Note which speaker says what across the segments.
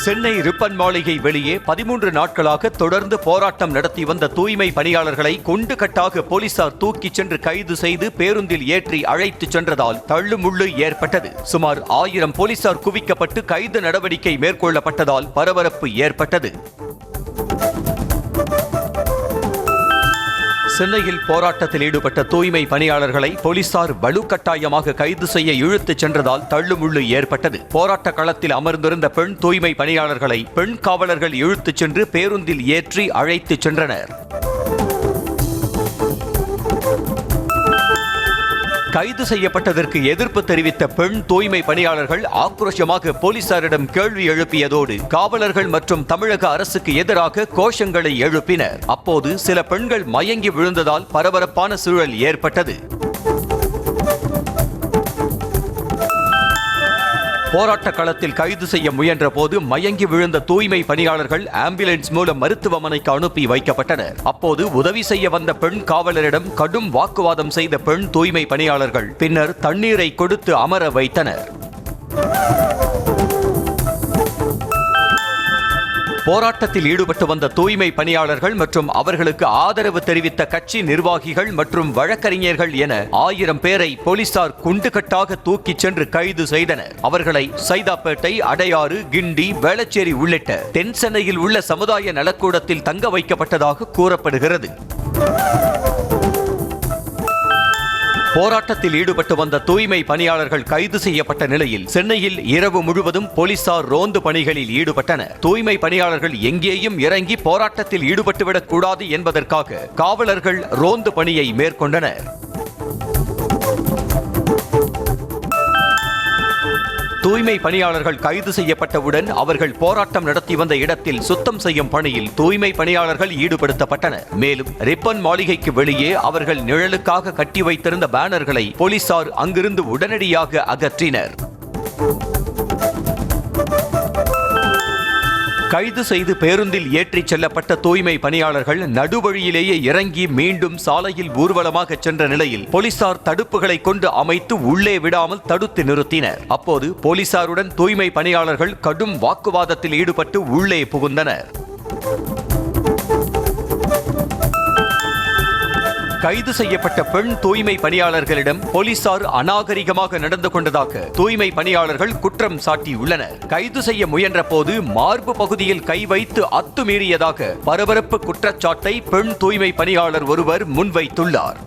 Speaker 1: Chennai ribbon மாளிகை வெளியே 13 நாட்களாக தொடர்ந்து போராட்டம் நடத்தி வந்த தூய்மை பணியாளர்களை குண்டு கட்டாக போலீசார் தூக்கிச் சென்று கைது செய்து பேருந்தில் ஏற்றி அழைத்துச் சென்றதால் தள்ளுமுள்ளு ஏற்பட்டது. சுமார் 1000 போலீசார் குவிக்கப்பட்டு கைது நடவடிக்கை மேற்கொள்ளப்பட்டதால் பரபரப்பு ஏற்பட்டது. சென்னையில் போராட்டத்தில் ஈடுபட்ட தூய்மை பணியாளர்களை போலீசார் வலுக்கட்டாயமாக கைது செய்ய இழுத்துச் சென்றதால் தள்ளுமுள்ளு ஏற்பட்டது. போராட்ட களத்தில் அமர்ந்திருந்த பெண் தூய்மை பணியாளர்களை பெண் காவலர்கள் இழுத்துச் சென்று பேருந்தில் ஏற்றி அழைத்துச் சென்றனர். கைது செய்யப்பட்டதற்கு எதிர்ப்பு தெரிவித்த பெண் தூய்மை பணியாளர்கள் ஆக்ரோஷமாக போலீசாரிடம் கேள்வி எழுப்பியதோடு காவலர்கள் மற்றும் தமிழக அரசுக்கு எதிராக கோஷங்களை எழுப்பினர். அப்போது சில பெண்கள் மயங்கி விழுந்ததால் பரபரப்பான சூழல் ஏற்பட்டது. போராட்ட களத்தில் கைது செய்ய முயன்ற போது மயங்கி விழுந்த தூய்மை பணியாளர்கள் ஆம்புலன்ஸ் மூலம் மருத்துவமனைக்கு அனுப்பி வைக்கப்பட்டனர். அப்போது உதவி செய்ய வந்த பெண் காவலரிடம் கடும் வாக்குவாதம் செய்த பெண் தூய்மை பணியாளர்கள் பின்னர் தண்ணீரை கொடுத்து அமர வைத்தனர். போராட்டத்தில் ஈடுபட்டு வந்த தூய்மை பணியாளர்கள் மற்றும் அவர்களுக்கு ஆதரவு தெரிவித்த கட்சி நிர்வாகிகள் மற்றும் வழக்கறிஞர்கள் என 1000 பேரை போலீசார் குண்டுகட்டாக தூக்கிச் சென்று கைது செய்தனர். அவர்களை சைதாப்பேட்டை, அடையாறு, கிண்டி, வேளச்சேரி உள்ளிட்ட தென் சென்னையில் உள்ள சமுதாய நலக்கூடத்தில் தங்க வைக்கப்பட்டதாக கூறப்படுகிறது. போராட்டத்தில் ஈடுபட்டு வந்த தூய்மை பணியாளர்கள் கைது செய்யப்பட்ட நிலையில் சென்னையில் இரவு முழுவதும் போலீசார் ரோந்து பணிகளில் ஈடுபட்டனர். தூய்மை பணியாளர்கள் எங்கேயும் இறங்கி போராட்டத்தில் ஈடுபட்டுவிடக் கூடாது என்பதற்காக காவலர்கள் ரோந்து பணியை மேற்கொண்டனர். தூய்மை பணியாளர்கள் கைது செய்யப்பட்டவுடன் அவர்கள் போராட்டம் நடத்தி வந்த இடத்தில் சுத்தம் செய்யும் பணியில் தூய்மை பணியாளர்கள் ஈடுபடுத்தப்பட்டனர். மேலும் ரிப்பன் மாளிகைக்கு வெளியே அவர்கள் நிழலுக்காக கட்டி வைத்திருந்த பேனர்களை போலீசார் அங்கிருந்து உடனடியாக அகற்றினர். கைது செய்து பேருந்தில் ஏற்றிச் செல்லப்பட்ட தூய்மை பணியாளர்கள் நடுவழியிலேயே இறங்கி மீண்டும் சாலையில் ஊர்வலமாக சென்ற நிலையில் போலீசார் தடுப்புகளை கொண்டு அமைத்து உள்ளே விடாமல் தடுத்து நிறுத்தினர். அப்போது போலீசாருடன் தூய்மை பணியாளர்கள் கடும் வாக்குவாதத்தில் ஈடுபட்டு உள்ளே புகுந்தனர். கைது செய்யப்பட்ட பெண் தூய்மை பணியாளர்களிடம் போலீசார் அநாகரிகமாக நடந்து கொண்டதாக தூய்மை பணியாளர்கள் குற்றம் சாட்டியுள்ளனர். கைது செய்ய முயன்ற போது மார்பு பகுதியில் கை வைத்து அத்துமீறியதாக பரபரப்பு குற்றச்சாட்டை பெண் தூய்மை பணியாளர் ஒருவர் முன்வைத்துள்ளார்.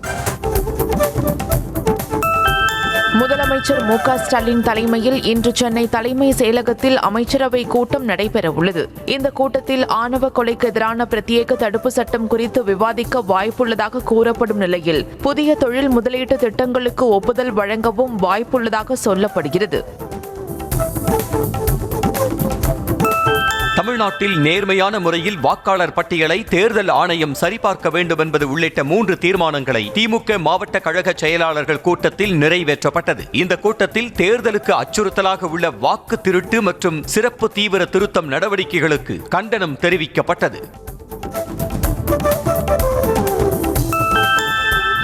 Speaker 2: முதலமைச்சர் மு.க. ஸ்டாலின் தலைமையில் இன்று சென்னை தலைமை செயலகத்தில் அமைச்சரவை கூட்டம் நடைபெறவுள்ளது. இந்த கூட்டத்தில் ஆணவ கொலைக்கு எதிரான பிரத்யேக தடுப்பு சட்டம் குறித்து விவாதிக்க வாய்ப்புள்ளதாக கூறப்படும் நிலையில் புதிய தொழில் முதலீட்டு திட்டங்களுக்கு ஒப்புதல் வழங்கவும் வாய்ப்புள்ளதாக சொல்லப்படுகிறது.
Speaker 1: தமிழ்நாட்டில் நேர்மையான முறையில் வாக்காளர் பட்டியலை தேர்தல் ஆணையம் சரிபார்க்க வேண்டும் என்பது உள்ளிட்ட 3 தீர்மானங்களை திமுக மாவட்ட கழக செயலாளர்கள் கூட்டத்தில் நிறைவேற்றப்பட்டது. இந்த கூட்டத்தில் தேர்தலுக்கு அச்சுறுத்தலாக உள்ள வாக்கு திருட்டு மற்றும் சிறப்பு தீவிர திருத்தம் நடவடிக்கைகளுக்கு கண்டனம் தெரிவிக்கப்பட்டது.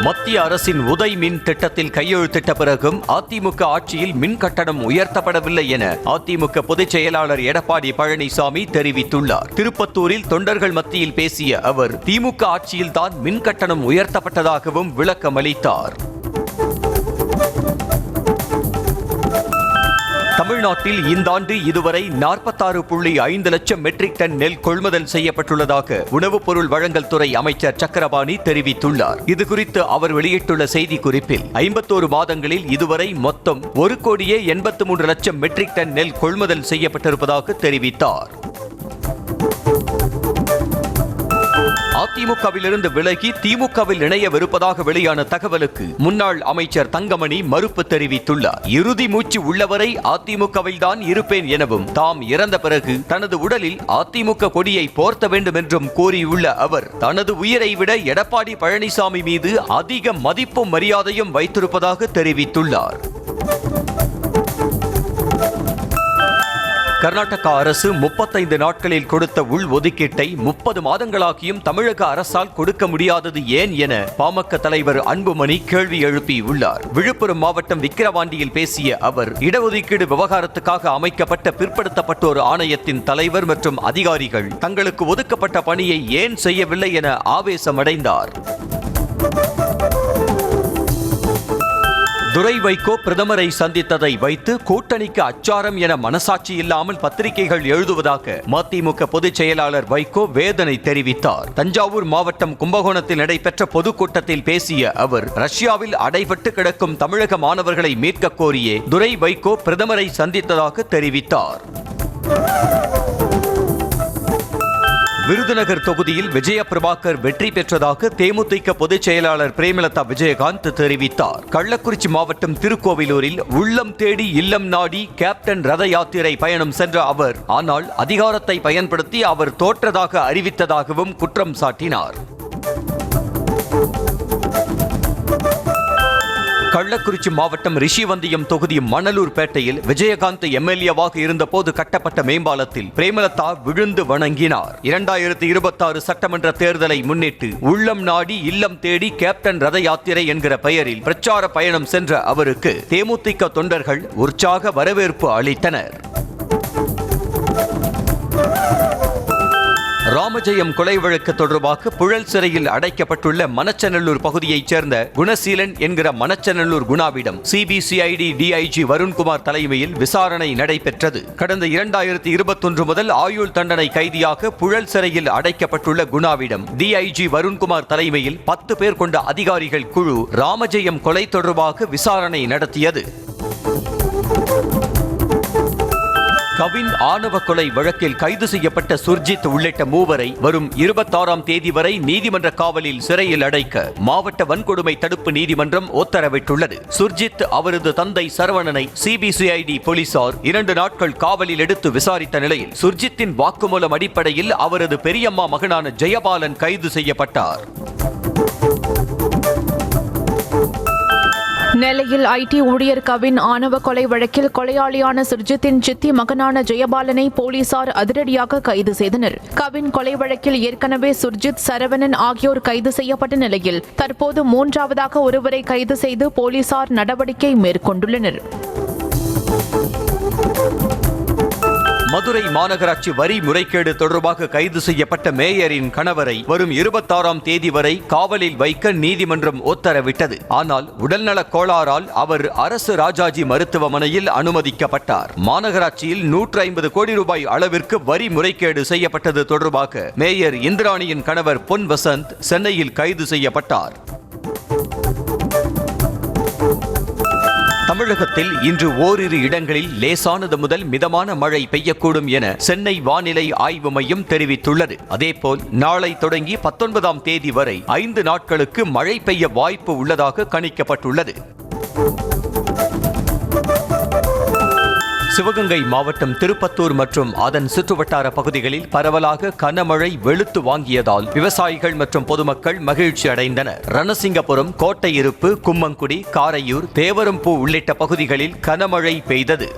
Speaker 1: மத்திய அரசின் உதய் மின் திட்டத்தில் கையெழுத்திட்ட பிறகும் அதிமுக ஆட்சியில் மின் கட்டணம் உயர்த்தப்படவில்லை என அதிமுக பொதுச் செயலாளர் எடப்பாடி பழனிசாமி தெரிவித்துள்ளார். திருப்பத்தூரில் தொண்டர்கள் மத்தியில் பேசிய அவர் திமுக ஆட்சியில்தான் மின் கட்டணம் உயர்த்தப்பட்டதாகவும் விளக்கமளித்தார். தமிழ்நாட்டில் இந்த ஆண்டு இதுவரை 46.5 லட்சம் மெட்ரிக் டன் நெல் கொள்முதல் செய்யப்பட்டுள்ளதாக உணவுப் பொருள் வழங்கல் துறை அமைச்சர் சக்கரபாணி தெரிவித்துள்ளார். இதுகுறித்து அவர் வெளியிட்டுள்ள செய்திக்குறிப்பில் 51 மாதங்களில் இதுவரை மொத்தம் 1,83 லட்சம் மெட்ரிக் டன் நெல் கொள்முதல் செய்யப்பட்டிருப்பதாக தெரிவித்தார். அதிமுகவிலிருந்து விலகி திமுகவில் இணையவிருப்பதாக வெளியான தகவலுக்கு முன்னாள் அமைச்சர் தங்கமணி மறுப்பு தெரிவித்துள்ளார். இறுதி மூச்சு உள்ளவரை அதிமுகவில் தான் இருப்பேன் எனவும் தாம் இறந்த பிறகு தனது உடலில் அதிமுக கொடியை போர்த்த வேண்டும் என்றும் கூறியுள்ள அவர் தனது உயிரை விட எடப்பாடி பழனிசாமி மீது அதிக மதிப்பும் மரியாதையும் வைத்திருப்பதாக தெரிவித்துள்ளார். கர்நாடகா அரசு 35 நாட்களில் கொடுத்த உள் ஒதுக்கீட்டை 30 மாதங்களாகியும் தமிழக அரசால் கொடுக்க முடியாதது ஏன் என பாமக தலைவர் அன்புமணி கேள்வி எழுப்பியுள்ளார். விழுப்புரம் மாவட்டம் விக்கிரவாண்டியில் பேசிய அவர், இடஒதுக்கீடு விவகாரத்துக்காக அமைக்கப்பட்ட பிற்படுத்தப்பட்டோர் ஆணையத்தின் தலைவர் மற்றும் அதிகாரிகள் தங்களுக்கு ஒதுக்கப்பட்ட பணியை ஏன் செய்யவில்லை என ஆவேசமடைந்தார். துரை வைகோ பிரதமரை சந்தித்ததை வைத்து கூட்டணிக்கு அச்சாரம் என மனசாட்சி இல்லாமல் பத்திரிகைகள் எழுதுவதாக மதிமுக பொதுச் செயலாளர் வைகோ வேதனை தெரிவித்தார். தஞ்சாவூர் மாவட்டம் கும்பகோணத்தில் நடைபெற்ற பொதுக்கூட்டத்தில் பேசிய அவர், ரஷ்யாவில் அடைபட்டு கிடக்கும் தமிழக மாணவர்களை மீட்க கோரியே துரை வைகோ பிரதமரை சந்தித்ததாக தெரிவித்தார். விருதுநகர் தொகுதியில் விஜய பிரபாகர் வெற்றி பெற்றதாக தேமுதிக பொதுச் செயலாளர் பிரேமலதா விஜயகாந்த் தெரிவித்தார். கள்ளக்குறிச்சி மாவட்டம் திருக்கோவிலூரில் உள்ளம் தேடி இல்லம் நாடி கேப்டன் ரத யாத்திரை பயணம் சென்ற அவர், ஆனால் அதிகாரத்தை பயன்படுத்தி அவர் தோற்றதாக அறிவித்ததாகவும் குற்றம் சாட்டினார். கள்ளக்குறிச்சி மாவட்டம் ரிஷிவந்தியம் தொகுதி மணலூர்பேட்டையில் விஜயகாந்த் எம்எல்ஏவாக இருந்தபோது கட்டப்பட்ட மேம்பாலத்தில் பிரேமலதா விழுந்து வணங்கினார். 2026 சட்டமன்ற தேர்தலை முன்னிட்டு உள்ளம் நாடி இல்லம் தேடி கேப்டன் ரத யாத்திரை என்கிற பெயரில் பிரச்சார பயணம் சென்ற அவருக்கு தேமுதிக தொண்டர்கள் உற்சாக வரவேற்பு அளித்தனர். ராமஜெயம் கொலை வழக்கு தொடர்பாக புழல் சிறையில் அடைக்கப்பட்டுள்ள மணச்சநல்லூர் பகுதியைச் சேர்ந்த குணசீலன் என்கிற மணச்சநல்லூர் குணாவிடம் சிபிசிஐடி டிஐஜி வருண்குமார் தலைமையில் விசாரணை நடைபெற்றது. கடந்த 2021 முதல் ஆயுள் தண்டனை கைதியாக புழல் சிறையில் அடைக்கப்பட்டுள்ள குணாவிடம் டிஐஜி வருண்குமார் தலைமையில் 10 பேர் கொண்ட அதிகாரிகள் குழு ராமஜெயம் கொலை தொடர்பாக விசாரணை நடத்தியது. கவின் ஆணவ கொலை வழக்கில் கைது செய்யப்பட்ட சுர்ஜித் உள்ளிட்ட மூவரை வரும் 26ஆம் தேதி வரை நீதிமன்ற காவலில் சிறையில் அடைக்க மாவட்ட வன்கொடுமை தடுப்பு நீதிமன்றம் உத்தரவிட்டுள்ளது. சுர்ஜித் அவரது தந்தை சரவணனை சிபிசிஐடி போலீசார் 2 நாட்கள் காவலில் எடுத்து விசாரித்த நிலையில் சுர்ஜித்தின் வாக்குமூலம் அடிப்படையில் அவரது பெரியம்மா மகனான ஜெயபாலன் கைது செய்யப்பட்டார்.
Speaker 2: நெல்லையில் ஐடி ஊழியர் கவின் ஆணவ கொலை வழக்கில் கொலையாளியான சுர்ஜித்தின் சித்தி மகனான ஜெயபாலனை போலீசார் அதிரடியாக கைது செய்தனர். கவின் கொலை வழக்கில் ஏற்கனவே சுர்ஜித், சரவணன் ஆகியோர் கைது செய்யப்பட்ட நிலையில் தற்போது 3ஆவதாக ஒருவரை கைது செய்து போலீசார் நடவடிக்கை மேற்கொண்டுள்ளனர்.
Speaker 1: மதுரை மாநகராட்சி வரி முறைகேடு தொடர்பாக கைது செய்யப்பட்ட மேயரின் கணவரை வரும் 26ஆம் தேதி வரை காவலில் வைக்க நீதிமன்றம் உத்தரவிட்டது. ஆனால் உடல்நலக் கோளாறால் அவர் அரசு ராஜாஜி மருத்துவமனையில் அனுமதிக்கப்பட்டார். மாநகராட்சியில் 150 கோடி ரூபாய் அளவிற்கு வரி முறைகேடு செய்யப்பட்டது தொடர்பாக மேயர் இந்திராணியின் கணவர் பொன் வசந்த் சென்னையில் கைது செய்யப்பட்டார். தமிழகத்தில் இன்று ஓரிரு இடங்களில் லேசானது முதல் மிதமான மழை பெய்யக்கூடும் என சென்னை வானிலை ஆய்வு மையம் தெரிவித்துள்ளது. அதேபோல் நாளை தொடங்கி 19ஆம் தேதி வரை 5 நாட்களுக்கு மழை பெய்ய வாய்ப்பு உள்ளதாக கணிக்கப்பட்டுள்ளது. சிவகங்கை மாவட்டம் திருப்பத்தூர் மற்றும் அதன் சுற்றுவட்டார பகுதிகளில் பரவலாக கனமழை வெளுத்து வாங்கியதால் விவசாயிகள் மற்றும் பொதுமக்கள் மகிழ்ச்சி அடைந்தனர். ரணசிங்கபுரம், கோட்டையிருப்பு, கும்மங்குடி, காரையூர், தேவரம்பூ உள்ளிட்ட பகுதிகளில் கனமழை பெய்தது.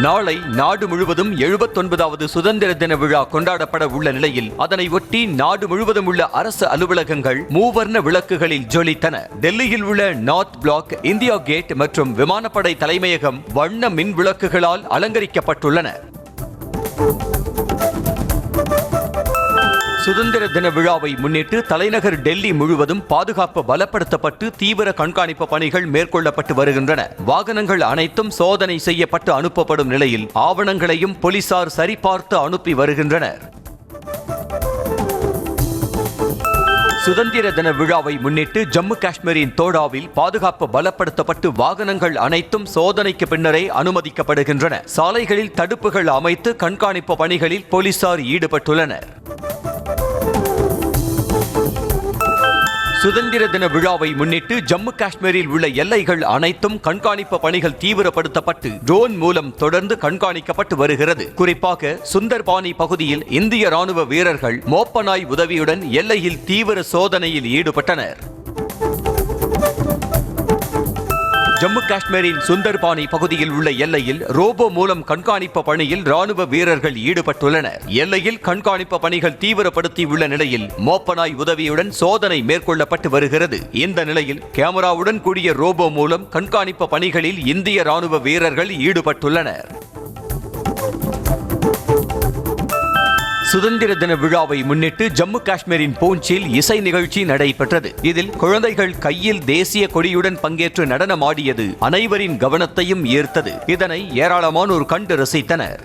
Speaker 1: நாளை நாடு முழுவதும் 79வது சுதந்திர தின விழா கொண்டாடப்பட உள்ள நிலையில் அதனை ஒட்டி நாடு முழுவதும் உள்ள அரசு அலுவலகங்கள் மூவர்ண விளக்குகளில் ஜொலித்தன. டெல்லியில் உள்ள நார்த் பிளாக், இந்தியா கேட் மற்றும் விமானப்படை தலைமையகம் வண்ண மின் விளக்குகளால் அலங்கரிக்கப்பட்டுள்ளன. சுதந்திர தின விழாவை முன்னிட்டு தலைநகர் டெல்லி முழுவதும் பாதுகாப்பு பலப்படுத்தப்பட்டு தீவிர கண்காணிப்பு பணிகள் மேற்கொள்ளப்பட்டு வருகின்றன. வாகனங்கள் அனைத்தும் சோதனை செய்யப்பட்டு அனுப்பப்படும் நிலையில் ஆவணங்களையும் போலீசார் சரிபார்த்து அனுப்பி வருகின்றனர். சுதந்திர தின விழாவை முன்னிட்டு ஜம்மு காஷ்மீரின் தோடாவில் பாதுகாப்பு பலப்படுத்தப்பட்டு வாகனங்கள் அனைத்தும் சோதனைக்கு பின்னரே அனுமதிக்கப்படுகின்றன. சாலைகளில் தடுப்புகள் அமைத்து கண்காணிப்பு பணிகளில் போலீசார் ஈடுபட்டுள்ளனர். சுதந்திர தின விழாவை முன்னிட்டு ஜம்மு காஷ்மீரில் உள்ள எல்லைகள் அனைத்தும் கண்காணிப்பு பணிகள் தீவிரப்படுத்தப்பட்டு ட்ரோன் மூலம் தொடர்ந்து கண்காணிக்கப்பட்டு வருகிறது. குறிப்பாக சுந்தர்பானி பகுதியில் இந்திய ராணுவ வீரர்கள் மோப்பநாய் உதவியுடன் எல்லையில் தீவிர சோதனையில் ஈடுபட்டனர். ஜம்மு காஷ்மீரின் சுந்தர்பானி பகுதியில் உள்ள எல்லையில் ரோபோ மூலம் கண்காணிப்பு பணியில் ராணுவ வீரர்கள் ஈடுபட்டுள்ளனர். எல்லையில் கண்காணிப்பு பணிகள் தீவிரப்படுத்தியுள்ள நிலையில் மோப்பனாய் உதவியுடன் சோதனை மேற்கொள்ளப்பட்டு வருகிறது. இந்த நிலையில் கேமராவுடன் கூடிய ரோபோ மூலம் கண்காணிப்பு பணிகளில் இந்திய ராணுவ வீரர்கள் ஈடுபட்டுள்ளனர். சுதந்திர தின விழாவை முன்னிட்டு ஜம்மு காஷ்மீரின் பூஞ்சில் இசை நிகழ்ச்சி நடைபெற்றது. இதில் குழந்தைகள் கையில் தேசிய கொடியுடன் பங்கேற்று நடனமாடியது அனைவரின் கவனத்தையும் ஈர்த்தது. இதனை ஏராளமானோர் கண்டு ரசித்தனர்.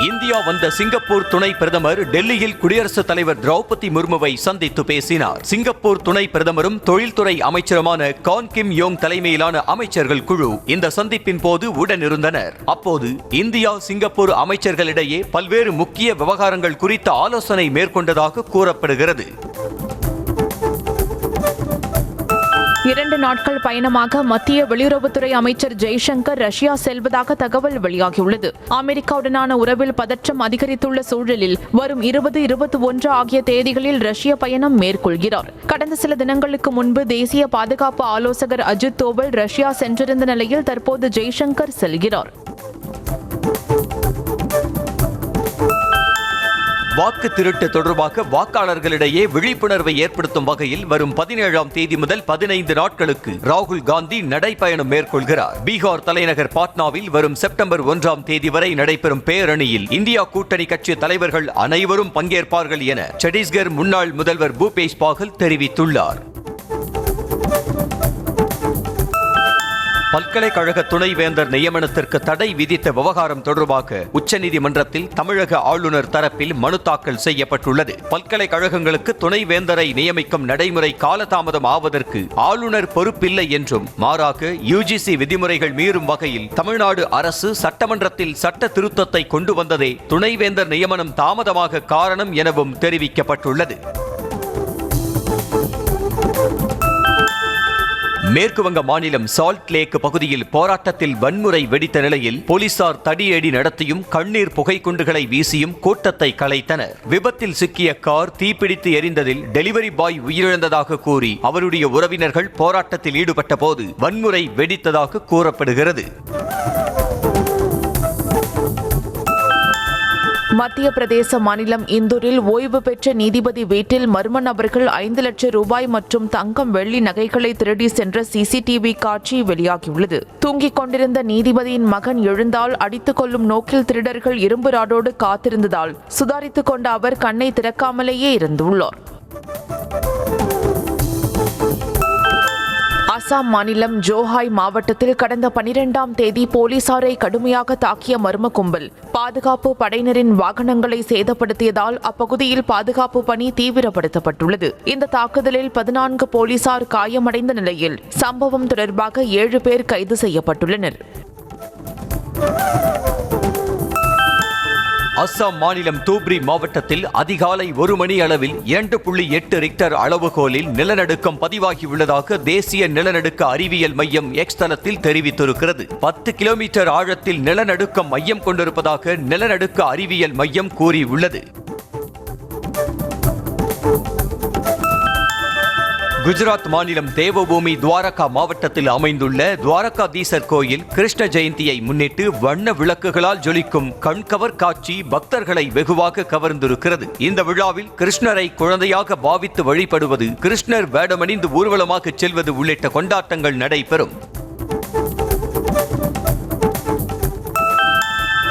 Speaker 1: இந்தியா வந்த சிங்கப்பூர் துணை பிரதமர் டெல்லியில் குடியரசுத் தலைவர் திரௌபதி முர்முவை சந்தித்து பேசினார். சிங்கப்பூர் துணை பிரதமரும் தொழில்துறை அமைச்சருமான கான் கிம் யோங் தலைமையிலான அமைச்சர்கள் குழு இந்த சந்திப்பின் போது உடனிருந்தனர். அப்போது இந்தியா சிங்கப்பூர் அமைச்சர்களிடையே பல்வேறு முக்கிய விவகாரங்கள் குறித்த ஆலோசனை மேற்கொண்டதாக கூறப்படுகிறது.
Speaker 2: 2 நாட்கள் பயணமாக மத்திய வெளியுறவுத்துறை அமைச்சர் ஜெய்சங்கர் ரஷ்யா செல்வதாக தகவல் வெளியாகியுள்ளது. அமெரிக்காவுடனான உறவில் பதற்றம் அதிகரித்துள்ள சூழலில் வரும் 20, 21 ஆகிய தேதிகளில் ரஷ்ய பயணம் மேற்கொள்கிறார். கடந்த சில தினங்களுக்கு முன்பு தேசிய பாதுகாப்பு ஆலோசகர் அஜித் தோவல் ரஷ்யா சென்றிருந்த நிலையில் தற்போது ஜெய்சங்கர் செல்கிறார்.
Speaker 1: வாக்கு திருட்டு தொடர்பாக வாக்காளர்களிடையே விழிப்புணர்வை ஏற்படுத்தும் வகையில் வரும் 17ஆம் தேதி முதல் 15 நாட்களுக்கு ராகுல் காந்தி நடைபயணம் மேற்கொள்கிறார். பீகார் தலைநகர் பாட்னாவில் வரும் செப்டம்பர் 1ஆம் தேதி வரை நடைபெறும் பேரணியில் இந்தியா கூட்டணி கட்சி தலைவர்கள் அனைவரும் பங்கேற்பார்கள் என சத்தீஸ்கர் முன்னாள் முதல்வர் பூபேஷ் பாகல் தெரிவித்துள்ளார். பல்கலைக்கழக துணைவேந்தர் நியமனத்திற்கு தடை விதித்த விவகாரம் தொடர்பாக உச்சநீதிமன்றத்தில் தமிழக ஆளுநர் தரப்பில் மனு தாக்கல் செய்யப்பட்டுள்ளது. பல்கலைக்கழகங்களுக்கு துணைவேந்தரை நியமிக்கும் நடைமுறை காலதாமதம் ஆவதற்கு ஆளுநர் பொறுப்பில்லை என்றும், மாறாக யுஜிசி விதிமுறைகள் மீறும் வகையில் தமிழ்நாடு அரசு சட்டமன்றத்தில் சட்ட திருத்தத்தை கொண்டு வந்ததே துணைவேந்தர் நியமனம் தாமதமாக காரணம் எனவும் தெரிவிக்கப்பட்டுள்ளது. மேற்குவங்க மாநிலம் சால்ட் லேக் பகுதியில் போராட்டத்தில் வன்முறை வெடித்த நிலையில் போலீசார் தடியடி நடத்தியும் கண்ணீர் புகை குண்டுகளை வீசியும் கூட்டத்தை கலைத்தனர். விபத்தில் சிக்கிய கார் தீப்பிடித்து எரிந்ததில் டெலிவரி பாய் உயிரிழந்ததாக கூறி அவருடைய உறவினர்கள் போராட்டத்தில் ஈடுபட்ட போது வன்முறை வெடித்ததாக கூறப்படுகிறது.
Speaker 2: மத்திய பிரதேச மாநிலம் இந்தூரில் ஓய்வு பெற்ற நீதிபதி வீட்டில் மர்ம நபர்கள் 5 லட்சம் ரூபாய் மற்றும் தங்கம் வெள்ளி நகைகளை திருடி சென்ற சிசிடிவி காட்சி வெளியாகியுள்ளது. தூங்கிக் கொண்டிருந்த நீதிபதியின் மகன் எழுந்தால் அடித்துக் கொள்ளும் நோக்கில் திருடர்கள் இரும்பு ராடோடு காத்திருந்ததால் சுதாரித்துக் கொண்ட அவர் கண்ணை திறக்காமலேயே இருந்துள்ளார். அசாம் மாநிலம் ஜோஹாய் மாவட்டத்தில் கடந்த 12ஆம் தேதி போலீசாரை கடுமையாக தாக்கிய மர்ம கும்பல் பாதுகாப்பு படையினரின் வாகனங்களை சேதப்படுத்தியதால் அப்பகுதியில் பாதுகாப்பு பணி தீவிரப்படுத்தப்பட்டுள்ளது. இந்த தாக்குதலில் 14 போலீசார் காயமடைந்த நிலையில் சம்பவம் தொடர்பாக 7 பேர் கைது செய்யப்பட்டுள்ளனர்.
Speaker 1: அஸ்ஸாம் மாநிலம் தூப்ரி மாவட்டத்தில் அதிகாலை 1 மணி அளவில் 2.8 ரிக்டர் அளவுகோலில் நிலநடுக்கம் பதிவாகியுள்ளதாக தேசிய நிலநடுக்க அறிவியல் மையம் எக்ஸ் தளத்தில் தெரிவித்திருக்கிறது. 10 கிலோமீட்டர் ஆழத்தில் நிலநடுக்கம் மையம் கொண்டிருப்பதாக நிலநடுக்க அறிவியல் மையம் கூறியுள்ளது. குஜராத் மாநிலம் தேவபூமி துவாரகா மாவட்டத்தில் அமைந்துள்ள துவாரகாதீசர் கோயில் கிருஷ்ண ஜெயந்தியை முன்னிட்டு வண்ண விளக்குகளால் ஜொலிக்கும் கண்கவர் காட்சி பக்தர்களை வெகுவாக கவர்ந்திருக்கிறது. இந்த விழாவில் கிருஷ்ணரை குழந்தையாக பாவித்து வழிபடுவது, கிருஷ்ணர் வேடமணிந்து ஊர்வலமாக செல்வது உள்ளிட்ட கொண்டாட்டங்கள் நடைபெறும்.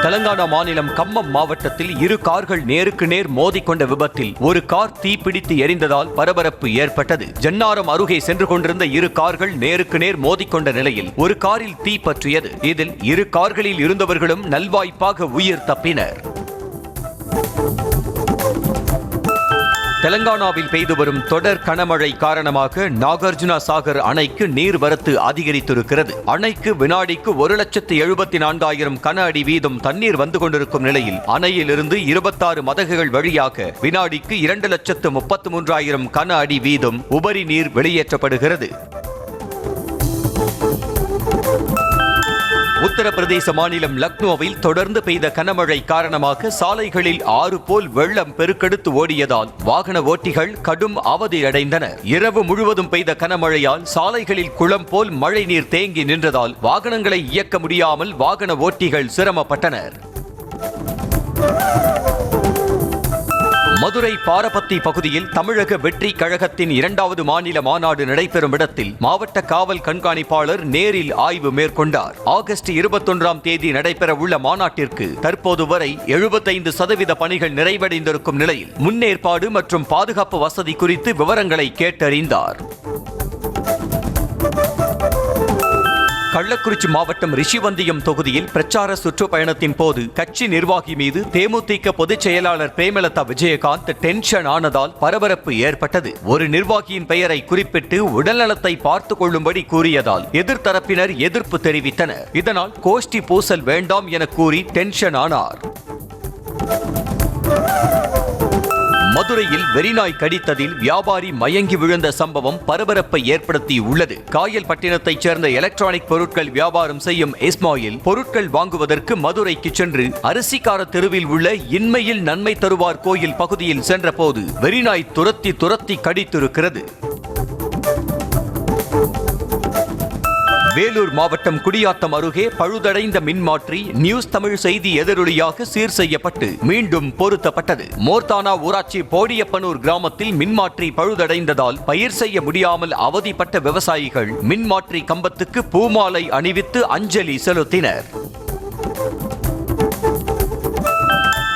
Speaker 1: தெலங்கானா மாநிலம் கம்மம் மாவட்டத்தில் 2 கார்கள் நேருக்கு நேர் மோதிக்கொண்ட விபத்தில் ஒரு கார் தீப்பிடித்து எரிந்ததால் பரபரப்பு ஏற்பட்டது. ஜன்னாரம் அருகே சென்று கொண்டிருந்த 2 கார்கள் நேருக்கு நேர் மோதிக்கொண்ட நிலையில் ஒரு காரில் தீ பற்றியது. இதில் 2 கார்களில் இருந்தவர்களும் நல்வாய்ப்பாக உயிர் தப்பினர். தெலங்கானாவில் பெய்து வரும் தொடர் கனமழை காரணமாக நாகார்ஜுனா சாகர் அணைக்கு நீர்வரத்து அதிகரித்திருக்கிறது. அணைக்கு வினாடிக்கு 1,74,000 கன அடி வீதம் தண்ணீர் வந்து கொண்டிருக்கும் நிலையில் அணையிலிருந்து 26 மதகுகள் வழியாக வினாடிக்கு 2,33,000 கன அடி வீதம் உபரி நீர் வெளியேற்றப்படுகிறது. உத்தரப்பிரதேச மாநிலம் லக்னோவில் தொடர்ந்து பெய்த கனமழை காரணமாக சாலைகளில் ஆறு போல் வெள்ளம் பெருக்கெடுத்து ஓடியதால் வாகன ஓட்டிகள் கடும் அவதியடைந்தனர். இரவு முழுவதும் பெய்த கனமழையால் சாலைகளில் குளம் போல் மழை நீர் தேங்கி நின்றதால் வாகனங்களை இயக்க முடியாமல் வாகன ஓட்டிகள் சிரமப்பட்டனர். மதுரை பாரபத்தி பகுதியில் தமிழக வெற்றி கழகத்தின் 2வது மாநில மாநாடு நடைபெறும் இடத்தில் மாவட்ட காவல் கண்காணிப்பாளர் நேரில் ஆய்வு மேற்கொண்டார். ஆகஸ்ட் 21ஆம் தேதி நடைபெற உள்ள மாநாட்டிற்கு தற்போது வரை 75% பணிகள் நிறைவடைந்திருக்கும் நிலையில் முன்னேற்பாடு மற்றும் பாதுகாப்பு வசதி குறித்து விவரங்களை கேட்டறிந்தார். கள்ளக்குறிச்சி மாவட்டம் ரிஷிவந்தியம் தொகுதியில் பிரச்சார சுற்றுப்பயணத்தின் போது கட்சி நிர்வாகி மீது தேமுதிக பொதுச் செயலாளர் பிரேமலதா விஜயகாந்த் டென்ஷன் ஆனதால் பரபரப்பு ஏற்பட்டது. ஒரு நிர்வாகியின் பெயரை குறிப்பிட்டு உடல்நலத்தை பார்த்துக் கொள்ளும்படி கூறியதால் எதிர்த்தரப்பினர் எதிர்ப்பு தெரிவித்தனர். இதனால் கோஷ்டி பூசல் வேண்டாம் என கூறி டென்ஷன் ஆனார். மதுரையில் வெறிநாய் கடித்ததில் வியாபாரி மயங்கி விழுந்த சம்பவம் பரபரப்பை ஏற்படுத்தி உள்ளது. காயல்பட்டினத்தைச் சேர்ந்த எலக்ட்ரானிக் பொருட்கள் வியாபாரம் செய்யும் இஸ்மாயில் பொருட்கள் வாங்குவதற்கு மதுரைக்கு சென்று அரிசிக்கார தெருவில் உள்ள இன்மையில் நன்மை தருவார் கோயில் பகுதியில் சென்றபோது வெறிநாய் துரத்தி கடித்திருக்கிறது. வேலூர் மாவட்டம் குடியாத்தம் அருகே பழுதடைந்த மின்மாற்றி நியூஸ் தமிழ் செய்தி எதிரொலியாக சீர் செய்யப்பட்டு மீண்டும் பொருத்தப்பட்டது. மோர்தானா ஊராட்சி போடியப்பனூர் கிராமத்தில் மின்மாற்றி பழுதடைந்ததால் பயிர் செய்ய முடியாமல் அவதிப்பட்ட விவசாயிகள் மின்மாற்றி கம்பத்துக்கு பூமாலை அணிவித்து அஞ்சலி செலுத்தினர்.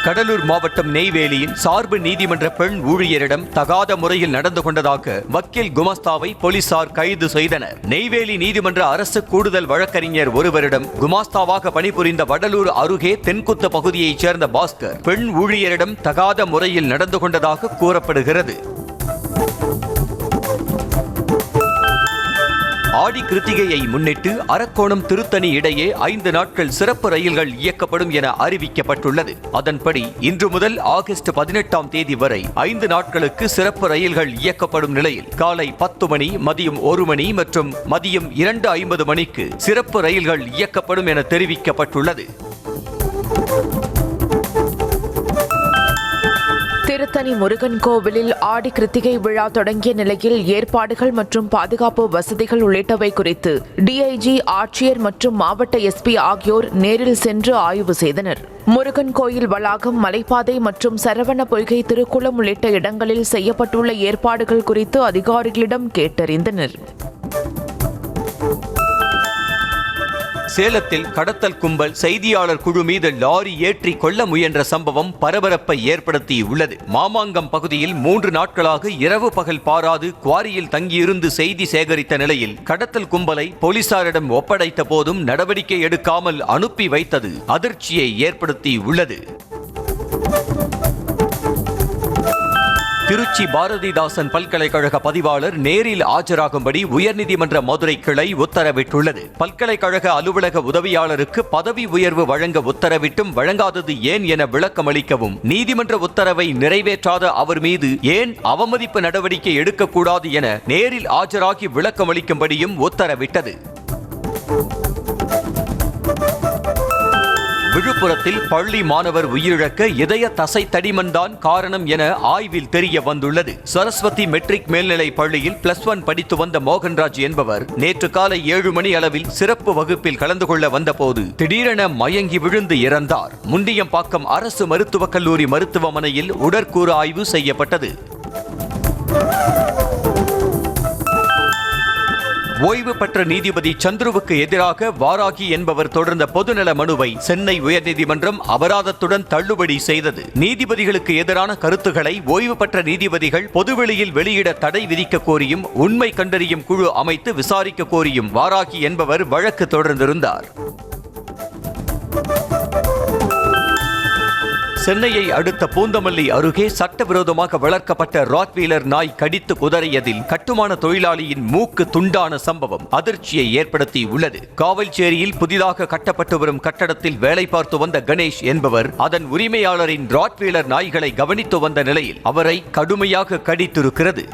Speaker 1: கடலூர் மாவட்டம் நெய்வேலியில் சார்பு நீதிமன்ற பெண் ஊழியரிடம் தகாத முறையில் நடந்து கொண்டதாக வக்கீல் குமாஸ்தாவை போலீசார் கைது செய்தனர். நெய்வேலி நீதிமன்ற அரசு கூடுதல் வழக்கறிஞர் ஒருவரிடம் குமாஸ்தாவாக பணிபுரிந்த வடலூர் அருகே தென்குத்த பகுதியைச் சேர்ந்த பாஸ்கர் பெண் ஊழியரிடம் தகாத முறையில் நடந்து கொண்டதாக கூறப்படுகிறது. ஆடி கிருத்திகையை முன்னிட்டு அரக்கோணம் திருத்தணி இடையே 5 நாட்கள் சிறப்பு ரயில்கள் இயக்கப்படும் என அறிவிக்கப்பட்டுள்ளது. அதன்படி இன்று முதல் ஆகஸ்ட் 18ஆம் தேதி வரை 5 நாட்களுக்கு சிறப்பு ரயில்கள் இயக்கப்படும் நிலையில் காலை 10 மணி, மதியம் 1 மணி மற்றும் மதியம் 2:50 மணிக்கு சிறப்பு ரயில்கள் இயக்கப்படும் என தெரிவிக்கப்பட்டுள்ளது.
Speaker 2: திருத்தணி முருகன் கோவிலில் ஆடி கிருத்திகை விழா தொடங்கிய நிலையில் ஏற்பாடுகள் மற்றும் பாதுகாப்பு வசதிகள் உள்ளிட்டவை குறித்து டிஐஜி, ஆட்சியர் மற்றும் மாவட்ட எஸ்பி ஆகியோர் நேரில் சென்று ஆய்வு செய்தனர். முருகன் கோயில் வளாகம், மலைப்பாதை மற்றும் சரவண பொய்கை திருக்குளம் உள்ளிட்ட இடங்களில் செய்யப்பட்டுள்ள ஏற்பாடுகள் குறித்து அதிகாரிகளிடம் கேட்டறிந்தனர்.
Speaker 1: சேலத்தில் கடத்தல் கும்பல் செய்தியாளர் குழு மீது லாரி ஏற்றி கொள்ள முயன்ற சம்பவம் பரபரப்பை ஏற்படுத்தி உள்ளது. மாமாங்கம் பகுதியில் 3 நாட்களாக இரவு பகல் பாராது குவாரியில் தங்கியிருந்து செய்தி சேகரித்த நிலையில் கடத்தல் கும்பலை போலீசாரிடம் ஒப்படைத்த போதும் நடவடிக்கை எடுக்காமல் அனுப்பி வைத்தது அதிர்ச்சியை ஏற்படுத்தி உள்ளது. திருச்சி பாரதிதாசன் பல்கலைக்கழக பதிவாளர் நேரில் ஆஜராகும்படி உயர்நீதிமன்ற மதுரை கிளை உத்தரவிட்டுள்ளது. பல்கலைக்கழக அலுவலக உதவியாளருக்கு பதவி உயர்வு வழங்க உத்தரவிட்டும் வழங்காதது ஏன் என விளக்கமளிக்கவும், நீதிமன்ற உத்தரவை நிறைவேற்றாத அவர் மீது ஏன் அவமதிப்பு நடவடிக்கை எடுக்கக்கூடாது என நேரில் ஆஜராகி விளக்கமளிக்கும்படியும் உத்தரவிட்டது. விழுப்புரத்தில் பள்ளி மாணவர் உயிரிழக்க இதய தசை தடிமன்தான் காரணம் என ஆய்வில் தெரிய வந்துள்ளது. சரஸ்வதி மெட்ரிக் மேல்நிலை பள்ளியில் +1 படித்து வந்த மோகன்ராஜ் என்பவர் நேற்று காலை 7 மணி அளவில் சிறப்பு வகுப்பில் கலந்து கொள்ள வந்தபோது திடீரென மயங்கி விழுந்து இறந்தார். முண்டியம்பாக்கம் அரசு மருத்துவக் கல்லூரி மருத்துவமனையில் உடற்கூறு ஆய்வு செய்யப்பட்டது. ஓய்வு பெற்ற நீதிபதி சந்துருவுக்கு எதிராக வாராகி என்பவர் தொடர்ந்த பொதுநல மனுவை சென்னை உயர்நீதிமன்றம் அபராதத்துடன் தள்ளுபடி செய்தது. நீதிபதிகளுக்கு எதிரான கருத்துக்களை ஓய்வு பெற்ற நீதிபதிகள் பொதுவெளியில் வெளியிட தடை விதிக்க கோரியும் உண்மை கண்டறியும் குழு அமைத்து விசாரிக்க கோரியும் வாராகி என்பவர் வழக்கு தொடர்ந்திருந்தார். சென்னையை அடுத்த பூந்தமல்லி அருகே சட்டவிரோதமாக வளர்க்கப்பட்ட ராட்வீலர் நாய் கடித்து குதறியதில் கட்டுமான தொழிலாளியின் மூக்கு துண்டான சம்பவம் அதிர்ச்சியை ஏற்படுத்தி உள்ளது. காவல்சேரியில் புதிதாக கட்டப்பட்டு வரும் கட்டடத்தில் வேலை பார்த்து வந்த கணேஷ் என்பவர் அதன் உரிமையாளரின் ராட்வீலர் நாய்களை கவனித்து வந்த நிலையில் அவரை கடுமையாக கடித்திருக்கிறது.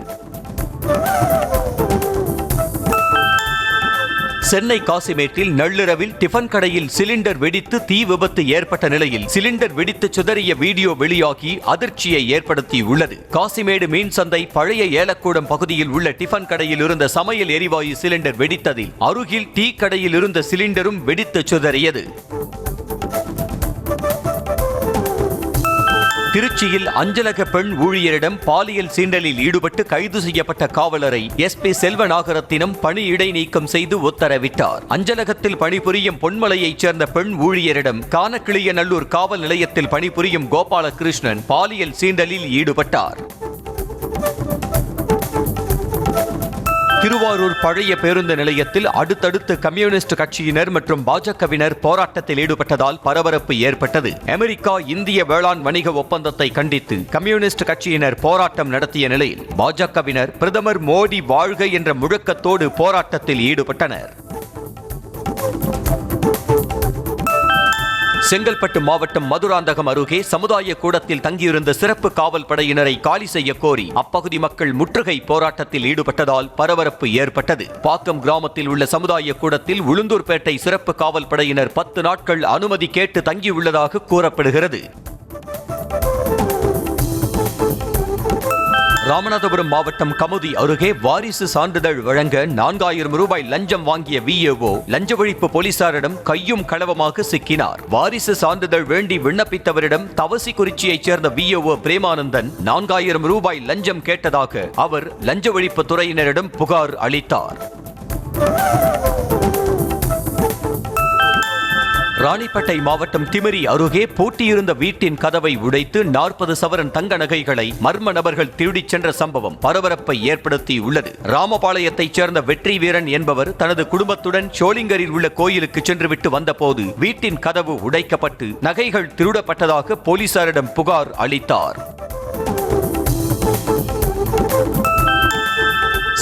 Speaker 1: சென்னை காசிமேட்டில் நள்ளிரவில் டிஃபன் கடையில் சிலிண்டர் வெடித்து தீ விபத்து ஏற்பட்ட நிலையில் சிலிண்டர் வெடித்து சிதறிய வீடியோ வெளியாகி அதிர்ச்சியை ஏற்படுத்தியுள்ளது. காசிமேடு மீன் சந்தை பழைய ஏலக்கூடம் பகுதியில் உள்ள டிஃபன் கடையில் இருந்த சமையல் எரிவாயு சிலிண்டர் வெடித்ததில் அருகில் டீ கடையில் இருந்த சிலிண்டரும் வெடித்து சிதறியது. திருச்சியில் அஞ்சலக பெண் ஊழியரிடம் பாலியல் சீண்டலில் ஈடுபட்டு கைது செய்யப்பட்ட காவலரை SP செல்வநாகரத்தினம் பணி இடைநீக்கம் செய்து உத்தரவிட்டார். அஞ்சலகத்தில் பணிபுரியும் பொன்மலையைச் சேர்ந்த பெண் ஊழியரிடம் கானக்கிளியநல்லூர் காவல் நிலையத்தில் பணிபுரியும் கோபாலகிருஷ்ணன் பாலியல் சீண்டலில் ஈடுபட்டார். திருவாரூர் பழைய பேருந்து நிலையத்தில் அடுத்தடுத்து கம்யூனிஸ்ட் கட்சியினர் மற்றும் பாஜகவினர் போராட்டத்தில் ஈடுபட்டதால் பரபரப்பு ஏற்பட்டது. அமெரிக்கா இந்திய வேளாண் வணிக ஒப்பந்தத்தை கண்டித்து கம்யூனிஸ்ட் கட்சியினர் போராட்டம் நடத்திய நிலையில் பாஜகவினர் பிரதமர் மோடி வாழ்க என்ற முழக்கத்தோடு போராட்டத்தில் ஈடுபட்டனர். செங்கல்பட்டு மாவட்டம் மதுராந்தகம் அருகே சமுதாய கூடத்தில் தங்கியிருந்த சிறப்பு காவல் படையினரை காலி செய்ய கோரி அப்பகுதி மக்கள் முற்றுகை போராட்டத்தில் ஈடுபட்டதால் பரபரப்பு ஏற்பட்டது. பாக்கம் கிராமத்தில் உள்ள சமுதாய கூடத்தில் உளுந்தூர்பேட்டை சிறப்பு காவல் படையினர் 10 நாட்கள் அனுமதி கேட்டு தங்கியுள்ளதாக கூறப்படுகிறது. ராமநாதபுரம் மாவட்டம் கமுதி அருகே வாரிசு சான்றிதழ் வழங்க 4000 ரூபாய் லஞ்சம் வாங்கிய VAO லஞ்ச ஒழிப்பு போலீசாரிடம் கையும் களவமாக சிக்கினார். வாரிசு சான்றிதழ் வேண்டி விண்ணப்பித்தவரிடம் தவசிக்குறிச்சியைச் சேர்ந்த VAO பிரேமானந்தன் 4000 ரூபாய் லஞ்சம் கேட்டதாக அவர் லஞ்ச ஒழிப்பு துறையினரிடம் புகார் அளித்தார். ராணிப்பேட்டை மாவட்டம் திமிரி அருகே பூட்டியிருந்த வீட்டின் கதவை உடைத்து 40 சவரன் தங்க நகைகளை மர்ம நபர்கள் திருடிச் சென்ற சம்பவம் பரபரப்பை ஏற்படுத்தியுள்ளது. ராமபாளையத்தைச் சேர்ந்த வெற்றி வீரன் என்பவர் தனது குடும்பத்துடன் சோளிங்கரில் உள்ள கோயிலுக்கு சென்றுவிட்டு வந்தபோது வீட்டின் கதவு உடைக்கப்பட்டு நகைகள் திருடப்பட்டதாக போலீசாரிடம் புகார் அளித்தார்.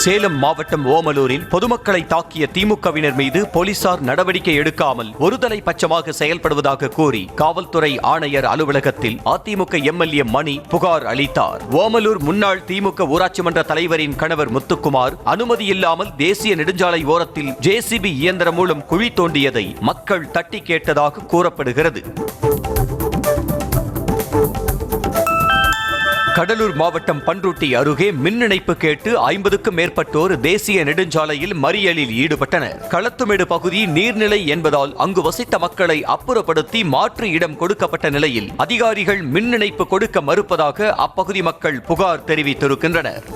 Speaker 1: சேலம் மாவட்டம் ஓமலூரில் பொதுமக்களை தாக்கிய திமுகவினர் மீது போலீசார் நடவடிக்கை எடுக்காமல் ஒருதலை பட்சமாக செயல்படுவதாக கூறி காவல்துறை ஆணையர் அலுவலகத்தில் அதிமுக MLA மணி புகார் அளித்தார். ஓமலூர் முன்னாள் திமுக ஊராட்சி மன்ற தலைவரின் கணவர் முத்துக்குமார் அனுமதி இல்லாமல் தேசிய நெடுஞ்சாலை ஓரத்தில் JCB இயந்திரம் மூலம் குழி தோண்டியதை மக்கள் தட்டி கேட்டதாக கூறப்படுகிறது. கடலூர் மாவட்டம் பன்ருட்டி அருகே மின் இணைப்பு கேட்டு 50க்கும் மேற்பட்டோர் தேசிய நெடுஞ்சாலையில் மறியலில் ஈடுபட்டனர். களத்துமேடு பகுதி நீர்நிலை என்பதால் அங்கு வசித்த மக்களை அப்புறப்படுத்தி மாற்று இடம் கொடுக்கப்பட்ட நிலையில் அதிகாரிகள் மின் இணைப்பு கொடுக்க மறுப்பதாக அப்பகுதி மக்கள் புகார் தெரிவித்திருக்கின்றனர்.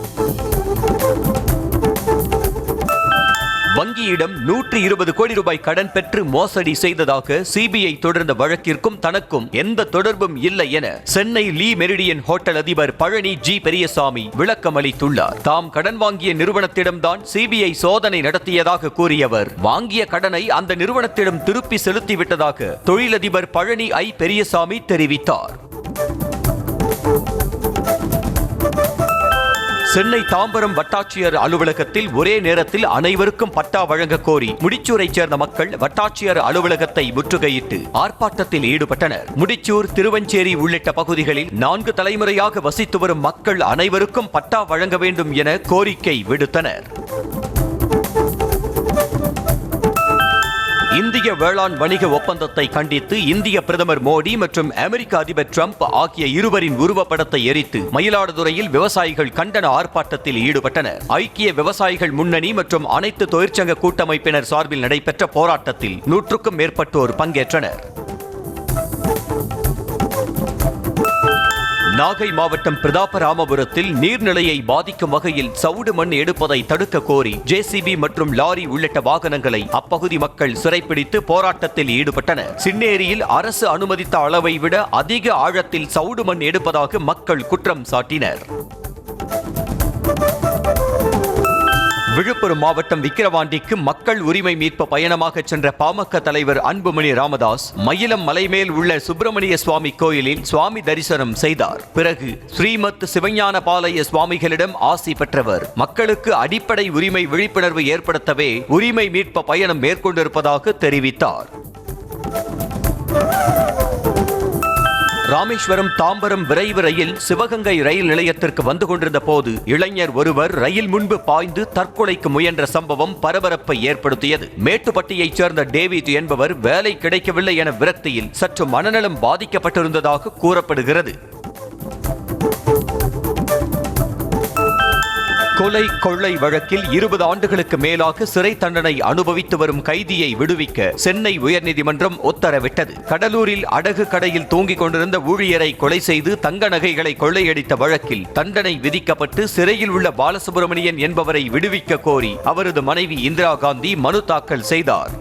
Speaker 1: வங்கியிடம் 120 கோடி ரூபாய் கடன் பெற்று மோசடி செய்ததாக CBI தொடர்ந்த வழக்கிற்கும் தனக்கும் எந்த தொடர்பும் இல்லை என சென்னை லீ மெரிடியன் ஹோட்டல் அதிபர் பழனி G பெரியசாமி விளக்கம் அளித்துள்ளார். தாம் கடன் வாங்கிய நிறுவனத்திடம்தான் CBI சோதனை நடத்தியதாக கூறியவர் வாங்கிய கடனை அந்த நிறுவனத்திடம் திருப்பி செலுத்திவிட்டதாக தொழிலதிபர் பழனி I பெரியசாமி தெரிவித்தார். சென்னை தாம்பரம் வட்டாட்சியர் அலுவலகத்தில் ஒரே நேரத்தில் அனைவருக்கும் பட்டா வழங்க கோரி முடிச்சூரைச் சேர்ந்த மக்கள் வட்டாட்சியர் அலுவலகத்தை முற்றுகையிட்டு ஆர்ப்பாட்டத்தில் ஈடுபட்டனர். முடிச்சூர், திருவஞ்சேரி உள்ளிட்ட பகுதிகளில் 4 தலைமுறையாக வசித்து வரும் மக்கள் அனைவருக்கும் பட்டா வழங்க வேண்டும் என கோரிக்கை விடுத்தனர். இந்திய வேளாண் வணிக ஒப்பந்தத்தை கண்டித்து இந்திய பிரதமர் மோடி மற்றும் அமெரிக்க அதிபர் டிரம்ப் ஆகிய இருவரின் உருவப்படத்தை எரித்து மயிலாடுதுறையில் விவசாயிகள் கண்டன ஆர்ப்பாட்டத்தில் ஈடுபட்டனர். ஐக்கிய விவசாயிகள் முன்னணி மற்றும் அனைத்து தொழிற்சங்க கூட்டமைப்பினர் சார்பில் நடைபெற்ற போராட்டத்தில் 100க்கும் மேற்பட்டோர் பங்கேற்றனர். நாகை மாவட்டம் பிரதாபராமபுரத்தில் நீர்நிலையை பாதிக்கும் வகையில் சவுடு மண் எடுப்பதை தடுக்க கோரி JCB மற்றும் லாரி உள்ளிட்ட வாகனங்களை அப்பகுதி மக்கள் சிறைப்பிடித்து போராட்டத்தில் ஈடுபட்டனர். சின்னேரியில் அரசு அனுமதித்த அளவை விட அதிக ஆழத்தில் சவுடு மண் எடுப்பதாக மக்கள் குற்றம் சாட்டினர். விழுப்புரம் மாவட்டம் விக்கிரவாண்டிக்கு மக்கள் உரிமை மீட்பு பயணமாக சென்ற பாமக தலைவர் அன்புமணி ராமதாஸ் மயிலம் மலைமேல் உள்ள சுப்பிரமணிய சுவாமி கோயிலில் சுவாமி தரிசனம் செய்தார். பிறகு ஸ்ரீமத் சிவஞான பாலய சுவாமிகளிடம் ஆசி பெற்றவர் மக்களுக்கு அடிப்படை உரிமை விழிப்புணர்வு ஏற்படுத்தவே உரிமை மீட்பு பயணம் மேற்கொண்டிருப்பதாக தெரிவித்தார். ராமேஸ்வரம் தாம்பரம் விரைவு ரயில் சிவகங்கை ரயில் நிலையத்திற்கு வந்து கொண்டிருந்த போது இளைஞர் ஒருவர் ரயில் முன்பு பாய்ந்து தற்கொலைக்கு முயன்ற சம்பவம் பரபரப்பை ஏற்படுத்தியது. மேட்டுப்பட்டியைச் சேர்ந்த டேவிட் என்பவர் வேலை கிடைக்கவில்லை என விரக்தியில் சற்று மனநலம் பாதிக்கப்பட்டிருந்ததாக கூறப்படுகிறது. கொலை கொள்ளை வழக்கில் 20 ஆண்டுகளுக்கு மேலாக சிறை தண்டனை அனுபவித்து வரும் கைதியை விடுவிக்க சென்னை உயர்நீதிமன்றம் உத்தரவிட்டது. கடலூரில் அடகு கடையில் தூங்கிக் கொண்டிருந்த ஊழியரை கொலை செய்து தங்க நகைகளை கொள்ளையடித்த வழக்கில் தண்டனை விதிக்கப்பட்டு சிறையில் உள்ள பாலசுப்ரமணியன் என்பவரை விடுவிக்க கோரி அவரது மனைவி இந்திரா காந்தி மனு தாக்கல் செய்தார்.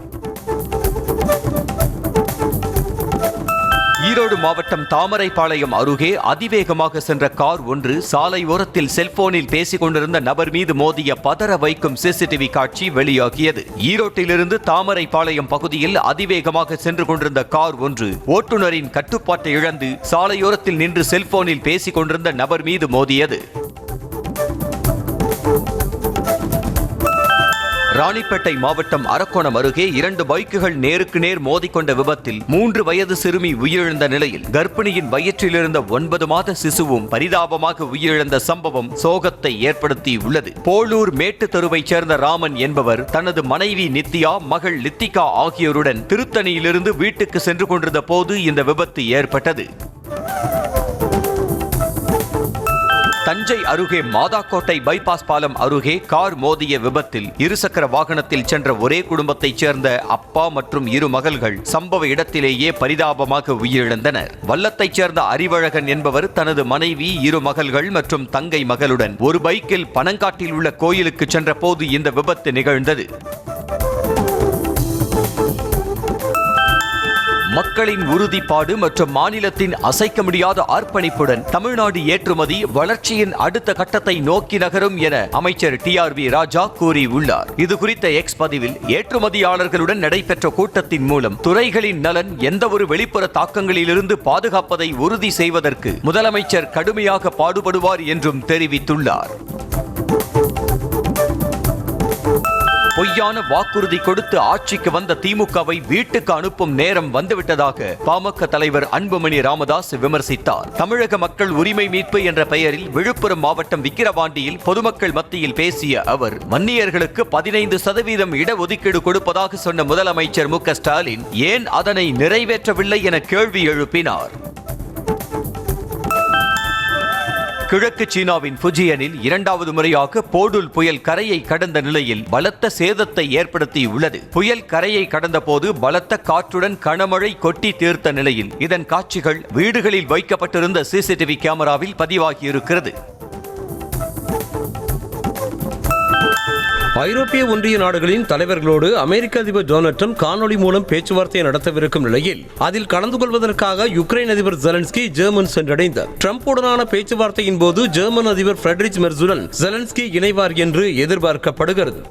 Speaker 1: ஈரோடு மாவட்டம் தாமரைப்பாளையம் அருகே அதிவேகமாக சென்ற கார் ஒன்று சாலை ஓரத்தில் செல்போனில் பேசிக் கொண்டிருந்த நபர் மீது மோதிய பதற வைக்கும் சிசிடிவி காட்சி வெளியாகியது. ஈரோட்டிலிருந்து தாமரைப்பாளையம் பகுதியில் அதிவேகமாக சென்று கொண்டிருந்த கார் ஒன்று ஓட்டுநரின் கட்டுப்பாட்டை இழந்து சாலையோரத்தில் நின்று செல்போனில் பேசிக் கொண்டிருந்த நபர் மீது மோதியது. ராணிப்பேட்டை மாவட்டம் அரக்கோணம் அருகே 2 பைக்குகள் நேருக்கு நேர் மோதிக்கொண்ட விபத்தில் 3 வயது சிறுமி உயிரிழந்த நிலையில் கர்ப்பிணியின் வயிற்றிலிருந்த 9 மாத சிசுவும் பரிதாபமாக உயிரிழந்த சம்பவம் சோகத்தை ஏற்படுத்தியுள்ளது. போளூர் மேட்டு தெருவைச் சேர்ந்த ராமன் என்பவர் தனது மனைவி நித்யா, மகள் லித்திகா ஆகியோருடன் திருத்தணியிலிருந்து வீட்டுக்கு சென்று கொண்டிருந்த போது இந்த விபத்து ஏற்பட்டது. தஞ்சை அருகே மாதாக்கோட்டை பைபாஸ் பாலம் அருகே கார் மோதிய விபத்தில் இருசக்கர வாகனத்தில் சென்ற ஒரே குடும்பத்தைச் சேர்ந்த அப்பா மற்றும் 2 மகள்கள் சம்பவ இடத்திலேயே பரிதாபமாக உயிரிழந்தனர். வல்லத்தைச் சேர்ந்த அறிவழகன் என்பவர் தனது மனைவி, 2 மகள்கள் மற்றும் தங்கை மகளுடன் ஒரு பைக்கில் பனங்காட்டில் உள்ள கோயிலுக்கு சென்ற போது இந்த விபத்து நிகழ்ந்தது. மக்களின் உறுதிப்பாடு மற்றும் மாநிலத்தின் அசைக்க முடியாத அர்ப்பணிப்புடன் தமிழ்நாடு ஏற்றுமதி வளர்ச்சியின் அடுத்த கட்டத்தை நோக்கி நகரும் என அமைச்சர் TRV ராஜா கூறியுள்ளார். இது குறித்த எக்ஸ் பதிவில் ஏற்றுமதியாளர்களுடன் நடைபெற்ற கூட்டத்தின் மூலம் துறைகளின் நலன் எந்தவொரு வெளிப்புற தாக்கங்களிலிருந்து பாதுகாப்பதை உறுதி செய்வதற்கு முதலமைச்சர் கடுமையாக பாடுபடுவார் என்றும் தெரிவித்துள்ளார். பொய்யான வாக்குறுதி கொடுத்து ஆட்சிக்கு வந்த திமுகவை வீட்டுக்கு அனுப்பும் நேரம் வந்துவிட்டதாக பாமக தலைவர் அன்புமணி ராமதாஸ் விமர்சித்தார். தமிழக மக்கள் உரிமை மீட்பு என்ற பெயரில் விழுப்புரம் மாவட்டம் விக்கிரவாண்டியில் பொதுமக்கள் மத்தியில் பேசிய அவர் வன்னியர்களுக்கு 15% இடஒதுக்கீடு கொடுப்பதாக சொன்ன முதலமைச்சர் மு க ஸ்டாலின் ஏன் அதனை நிறைவேற்றவில்லை என கேள்வி எழுப்பினார். கிழக்கு சீனாவின் ஃபுஜியனில் 2வது முறையாக போடுல் புயல் கரையை கடந்த நிலையில் பலத்த சேதத்தை ஏற்படுத்தியுள்ளது. புயல் கரையை கடந்த போது பலத்த காற்றுடன் கனமழை கொட்டி தீர்த்த நிலையில் இதன் காட்சிகள் வீடுகளில் வைக்கப்பட்டிருந்த சிசிடிவி கேமராவில் பதிவாகியிருக்கிறது.
Speaker 3: ஐரோப்பிய ஒன்றிய நாடுகளின் தலைவர்களோடு அமெரிக்க அதிபர் டொனால்ட் ட்ரம்ப் காணொலி மூலம் பேச்சுவார்த்தை நடத்தவிருக்கும் நிலையில் அதில் கலந்து கொள்வதற்காக யுக்ரைன் அதிபர் ஜெலன்ஸ்கி ஜெர்மன் சென்றடைந்தார். ட்ரம்புடனான பேச்சுவார்த்தையின் போது ஜெர்மன் அதிபர் ஃபிரெட்ரிச் மெர்சுடன் ஜெலன்ஸ்கி இணைவார் என்று எதிர்பார்க்கப்படுகிறது.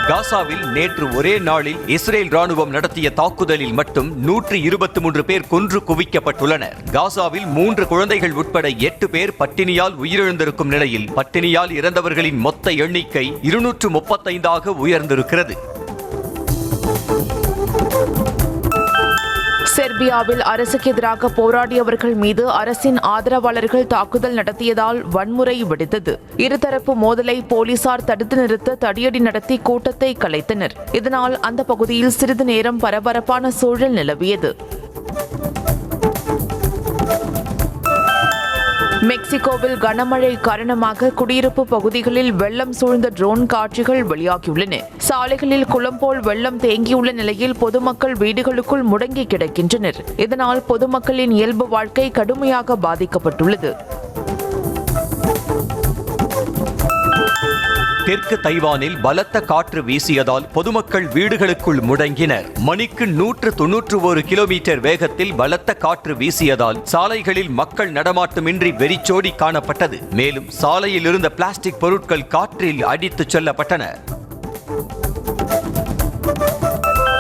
Speaker 1: காசாவில் நேற்று ஒரே நாளில் இஸ்ரேல் ராணுவம் நடத்திய தாக்குதலில் மட்டும் 123 பேர் கொன்று குவிக்கப்பட்டுள்ளனர். காசாவில் 3 குழந்தைகள் உட்பட 8 பேர் பட்டினியால் உயிரிழந்திருக்கும் நிலையில் பட்டினியால் இறந்தவர்களின் மொத்த எண்ணிக்கை 235ஆக உயர்ந்திருக்கிறது.
Speaker 2: செர்பியாவில் அரசுக்கு எதிராக போராடியவர்கள் மீது அரசின் ஆதரவாளர்கள் தாக்குதல் நடத்தியதால் வன்முறை வெடித்தது. இருதரப்பு மோதலை போலீசார் தடுத்து நிறுத்த தடியடி நடத்தி கூட்டத்தை கலைத்தனர். இதனால் அந்த பகுதியில் சிறிது நேரம் பரபரப்பான சூழல் நிலவியது. மெக்சிகோவில் கனமழை காரணமாக குடியிருப்பு பகுதிகளில் வெள்ளம் சூழ்ந்த ட்ரோன் காட்சிகள் வெளியாகியுள்ளன. சாலைகளில் குளம் போல் வெள்ளம் தேங்கியுள்ள நிலையில் பொதுமக்கள் வீடுகளுக்குள் முடங்கி கிடக்கின்றனர். இதனால் பொதுமக்களின் இயல்பு வாழ்க்கை கடுமையாக பாதிக்கப்பட்டுள்ளது.
Speaker 1: தெற்கு தைவானில் பலத்த காற்று வீசியதால் பொதுமக்கள் வீடுகளுக்குள் முடங்கினர். மணிக்கு 191 கிலோமீட்டர் வேகத்தில் பலத்த காற்று வீசியதால் சாலைகளில் மக்கள் நடமாட்டமின்றி வெறிச்சோடி காணப்பட்டது. மேலும் சாலையில் இருந்த பிளாஸ்டிக் பொருட்கள் காற்றில் அடித்துச் செல்லப்பட்டன.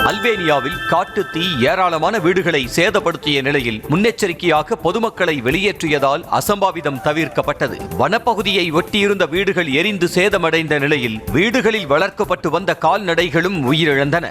Speaker 1: அல்பேனியாவில் காட்டு தீ ஏராளமான வீடுகளை சேதப்படுத்திய நிலையில் முன்னெச்சரிக்கையாக பொதுமக்களை வெளியேற்றியதால் அசம்பாவிதம் தவிர்க்கப்பட்டது. வனப்பகுதியை ஒட்டியிருந்த வீடுகள் எரிந்து சேதமடைந்த நிலையில் வீடுகளில் வளர்க்கப்பட்டு வந்த கால்நடைகளும் உயிரிழந்தன.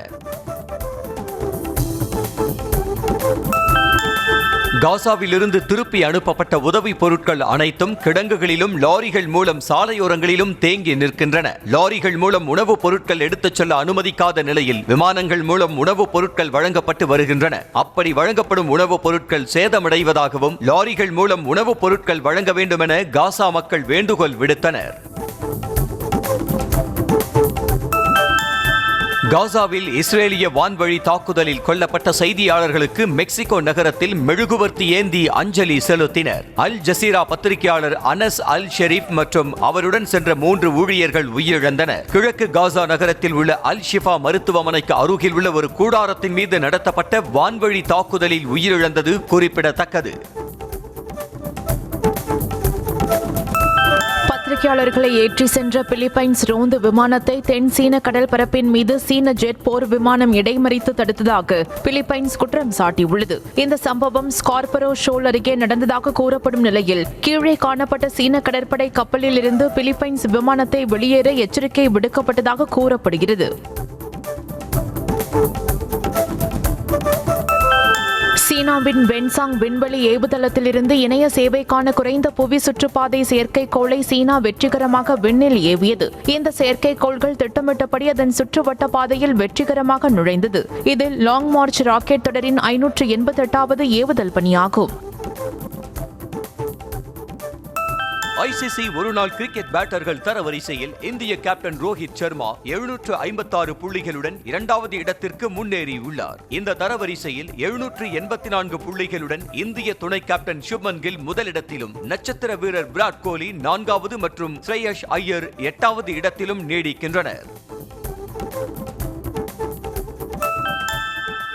Speaker 1: காசாவிலிருந்து திருப்பி அனுப்பப்பட்ட உதவி பொருட்கள் அனைத்தும் கிடங்குகளிலும் லாரிகள் மூலம் சாலையோரங்களிலும் தேங்கி நிற்கின்றன. லாரிகள் மூலம் உணவுப் பொருட்கள் எடுத்துச் செல்ல அனுமதிக்காத நிலையில் விமானங்கள் மூலம் உணவுப் பொருட்கள் வழங்கப்பட்டு வருகின்றன. அப்படி வழங்கப்படும் உணவுப் பொருட்கள் சேதமடைவதாகவும் லாரிகள் மூலம் உணவுப் பொருட்கள் வழங்க வேண்டும் என காசா மக்கள் வேண்டுகோள் விடுத்தனர். காசாவில் இஸ்ரேலிய வான்வழி தாக்குதலில் கொல்லப்பட்ட செய்தியாளர்களுக்கு மெக்சிகோ நகரத்தில் மெழுகுவர்த்தி ஏந்தி அஞ்சலி செலுத்தினர். அல் ஜசீரா பத்திரிகையாளர் அனஸ் அல் ஷெரீப் மற்றும் அவருடன் சென்ற 3 ஊழியர்கள் உயிரிழந்தனர். கிழக்கு காசா நகரத்தில் உள்ள அல் ஷிஃபா மருத்துவமனைக்கு அருகில் உள்ள ஒரு கூடாரத்தின் மீது நடத்தப்பட்ட வான்வழி தாக்குதலில் உயிரிழந்தது குறிப்பிடத்தக்கது.
Speaker 2: பத்திரிகையாளர்களை ஏற்றி சென்ற பிலிப்பைன்ஸ் ரோந்து விமானத்தை தென் சீன கடல் பரப்பின் மீது சீன ஜெட் போர் விமானம் இடைமறித்து தடுத்ததாக பிலிப்பைன்ஸ் குற்றம் சாட்டியுள்ளது. இந்த சம்பவம் ஸ்கார்பரோ ஷோல் அருகே நடந்ததாக கூறப்படும் நிலையில் கீழே காணப்பட்ட சீன கடற்படை கப்பலில் இருந்து பிலிப்பைன்ஸ் விமானத்தை வெளியேற எச்சரிக்கை விடுக்கப்பட்டதாக கூறப்படுகிறது. சீனாவின் வென்சாங் விண்வெளி ஏவுதளத்திலிருந்து இணைய சேவைக்கான குறைந்த புவி சுற்றுப்பாதை செயற்கைக்கோளை சீனா வெற்றிகரமாக விண்ணில் ஏவியது. இந்த செயற்கைக்கோள்கள் திட்டமிட்டபடி அதன் சுற்றுவட்ட பாதையில் வெற்றிகரமாக நுழைந்தது. இதில் லாங் மார்ச் ராக்கெட் தொடரின் 588வது ஏவுதல் பணியாகும்.
Speaker 1: ICC ஒருநாள் கிரிக்கெட் பேட்டர்கள் தரவரிசையில் இந்திய கேப்டன் ரோஹித் சர்மா 756 புள்ளிகளுடன் 2வது இடத்திற்கு முன்னேறியுள்ளார். இந்த தரவரிசையில் 784 புள்ளிகளுடன் இந்திய துணை கேப்டன் சுப்மன் கில் முதலிடத்திலும், நட்சத்திர வீரர் விராட் கோலி 4வது மற்றும் ஸ்ரேயஸ் ஐயர் 8வது இடத்திலும் நீடிக்கின்றனர்.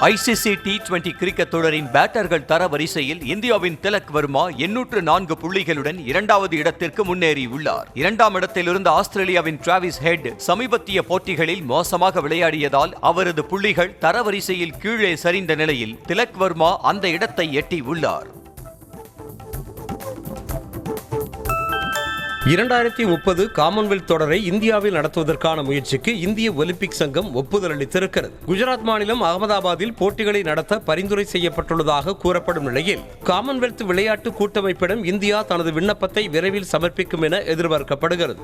Speaker 1: ICC T20 கிரிக்கெட் தொடரின் பேட்டர்கள் தரவரிசையில் இந்தியாவின் திலக் வர்மா 804 புள்ளிகளுடன் 2வது இடத்திற்கு முன்னேறியுள்ளார். 2ஆம் இடத்திலிருந்து ஆஸ்திரேலியாவின் டிராவிஸ் ஹெட் சமீபத்திய போட்டிகளில் மோசமாக விளையாடியதால் அவரது புள்ளிகள் தரவரிசையில் கீழே சரிந்த நிலையில் திலக் வர்மா அந்த இடத்தை எட்டியுள்ளார்.
Speaker 3: 2030 காமன்வெல்த் தொடரை இந்தியாவில் நடத்துவதற்கான முயற்சிக்கு இந்திய ஒலிம்பிக் சங்கம் ஒப்புதல் அளித்திருக்கிறது. குஜராத் மாநிலம் அகமதாபாத்தில் போட்டிகளை நடத்த பரிந்துரை செய்யப்பட்டுள்ளதாக கூறப்படும் நிலையில் காமன்வெல்த் விளையாட்டு கூட்டமைப்பிடம் இந்தியா தனது விண்ணப்பத்தை விரைவில் சமர்ப்பிக்கும் என எதிர்பார்க்கப்படுகிறது.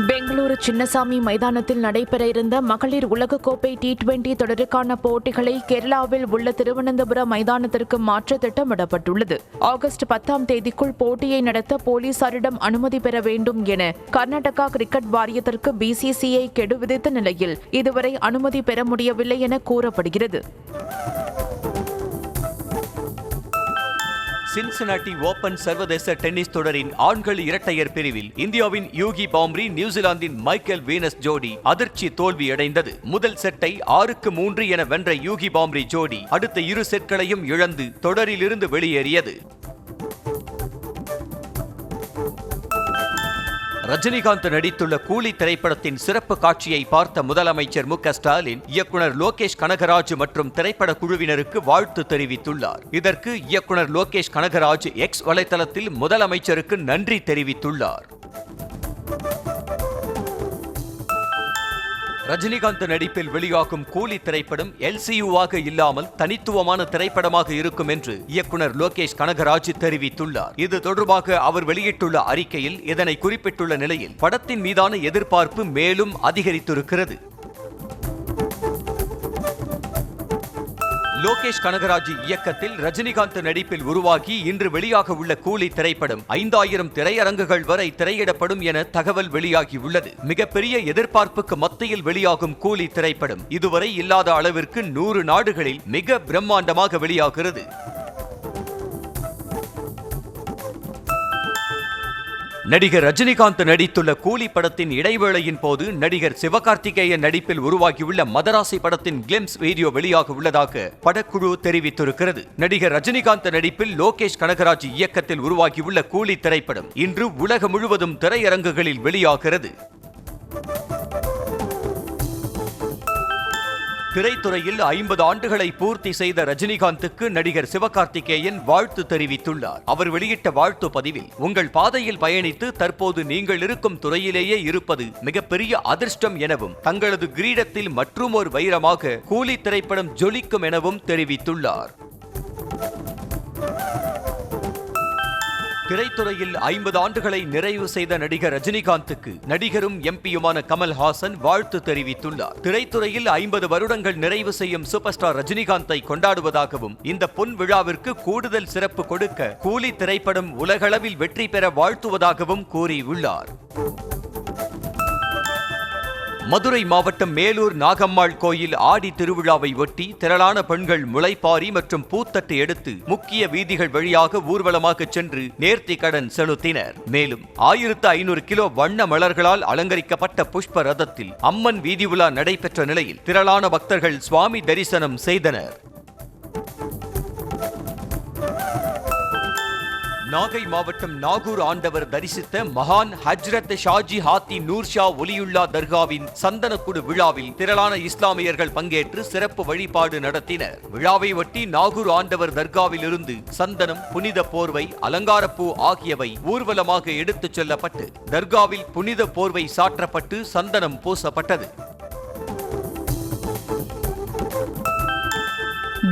Speaker 2: பெங்களூரு சின்னசாமி மைதானத்தில் நடைபெற இருந்த மகளிர் உலகக்கோப்பை T20 தொடருக்கான போட்டிகளை கேரளாவில் உள்ள திருவனந்தபுரம் மைதானத்திற்கு மாற்ற திட்டமிடப்பட்டுள்ளது. ஆகஸ்ட் 10ஆம் தேதிக்குள் போட்டியை நடத்த போலீசாரிடம் அனுமதி பெற வேண்டும் என கர்நாடகா கிரிக்கெட் வாரியத்திற்கு BCCI கெடு விதித்த நிலையில் இதுவரை அனுமதி பெற முடியவில்லை என கூறப்படுகிறது.
Speaker 1: சின்சினாட்டி ஓபன் சர்வதேச டென்னிஸ் தொடரின் ஆண்கள் இரட்டையர் பிரிவில் இந்தியாவின் யூகி பாம்ரி நியூசிலாந்தின் மைக்கேல் வீனஸ் ஜோடி அதிர்ச்சி தோல்வியடைந்தது. முதல் செட்டை 6-3 என வென்ற யூகி பாம்ரி ஜோடி அடுத்த 2 செட்களையும் இழந்து தொடரிலிருந்து வெளியேறியது. ரஜினிகாந்த் நடித்துள்ள கூலி திரைப்படத்தின் சிறப்பு காட்சியை பார்த்த முதலமைச்சர் மு க ஸ்டாலின் இயக்குனர் லோகேஷ் கனகராஜ் மற்றும் திரைப்பட குழுவினருக்கு வாழ்த்து தெரிவித்துள்ளார். இதற்கு இயக்குனர் லோகேஷ் கனகராஜ் X வலைதளத்தில் முதலமைச்சருக்கு நன்றி தெரிவித்துள்ளார். ரஜினிகாந்த் நடிப்பில் வெளியாகும் கூலி திரைப்படம் LCU-வாக இல்லாமல் தனித்துவமான திரைப்படமாக இருக்கும் என்று இயக்குனர் லோகேஷ் கனகராஜ் தெரிவித்துள்ளார். இது தொடர்பாக அவர் வெளியிட்டுள்ள அறிக்கையில் இதனை குறிப்பிட்டுள்ள நிலையில் படத்தின் மீதான எதிர்பார்ப்பு மேலும் அதிகரித்திருக்கிறது. லோகேஷ் கனகராஜ் இயக்கத்தில் ரஜினிகாந்த் நடிப்பில் உருவாகி இன்று வெளியாக உள்ள கூலி திரைப்படம் 5000 திரையரங்குகள் வரை திரையிடப்படும் என தகவல் வெளியாகியுள்ளது. மிகப்பெரிய எதிர்பார்ப்புக்கு மத்தியில் வெளியாகும் கூலி திரைப்படம் இதுவரை இல்லாத அளவிற்கு 100 நாடுகளில் மிக பிரம்மாண்டமாக வெளியாகிறது. நடிகர் ரஜினிகாந்த் நடித்துள்ள கூலி படத்தின் இடைவேளையின் போது நடிகர் சிவகார்த்திகேயன் நடிப்பில் உருவாகியுள்ள மதராசி படத்தின் கிளிம்ஸ் வீடியோ வெளியாக உள்ளதாக படக்குழு தெரிவித்திருக்கிறது. நடிகர் ரஜினிகாந்த் நடிப்பில் லோகேஷ் கனகராஜ் இயக்கத்தில் உருவாகியுள்ள கூலி திரைப்படம் இன்று உலகம் முழுவதும் திரையரங்குகளில் வெளியாகிறது. திரைத்துறையில் 50 ஆண்டுகளை பூர்த்தி செய்த ரஜினிகாந்துக்கு நடிகர் சிவகார்த்திகேயன் வாழ்த்து தெரிவித்துள்ளார். அவர் வெளியிட்ட வாழ்த்து பதிவில், உங்கள் பாதையில் பயணித்து தற்போது நீங்கள் இருக்கும் துறையிலேயே இருப்பது மிகப்பெரிய அதிர்ஷ்டம் எனவும், தங்களது கிரீடத்தில் மற்றும் ஒரு வைரமாக கூலி திரைப்படம் ஜொலிக்கும் எனவும் தெரிவித்துள்ளார். திரைத்துறையில் 50 ஆண்டுகளை நிறைவு செய்த நடிகர் ரஜினிகாந்துக்கு நடிகரும் எம்பியுமான கமல்ஹாசன் வாழ்த்து தெரிவித்துள்ளார். திரைத்துறையில் 50 வருடங்கள் நிறைவு செய்யும் சூப்பர் ஸ்டார் ரஜினிகாந்தை கொண்டாடுவதாகவும், இந்த பொன் விழாவிற்கு கூடுதல் சிறப்பு கொடுக்க கூலி திரைப்படம் உலகளவில் வெற்றி பெற வாழ்த்துவதாகவும் கூறியுள்ளார். மதுரை மாவட்டம் மேலூர் நாகம்மாள் கோயில் ஆடி திருவிழாவை ஒட்டி திரளான பெண்கள் முளைப்பாரி மற்றும் பூத்தட்டு எடுத்து முக்கிய வீதிகள் வழியாக ஊர்வலமாக சென்று நேர்த்தி கடன் செலுத்தினர். மேலும் 1500 கிலோ வண்ண மலர்களால் அலங்கரிக்கப்பட்ட புஷ்ப ரதத்தில் அம்மன் வீதி உலா நடைபெற்ற நிலையில் திரளான பக்தர்கள் சுவாமி தரிசனம் செய்தனர். நாகை மாவட்டம் நாகூர் ஆண்டவர் தரிசித்த மகான் ஹஜ்ரத் ஷாஜி ஹாத்தி நூர் ஷா ஒலியுல்லா தர்காவின் சந்தனக்குடு விழாவில் திரளான இஸ்லாமியர்கள் பங்கேற்று சிறப்பு வழிபாடு நடத்தினர். விழாவை ஒட்டி நாகூர் ஆண்டவர் தர்காவில் இருந்து சந்தனம், புனித போர்வை, அலங்காரப்பூ ஆகியவை ஊர்வலமாக எடுத்துச் செல்லப்பட்டு தர்காவில் புனித போர்வை சாற்றப்பட்டு சந்தனம் பூசப்பட்டது.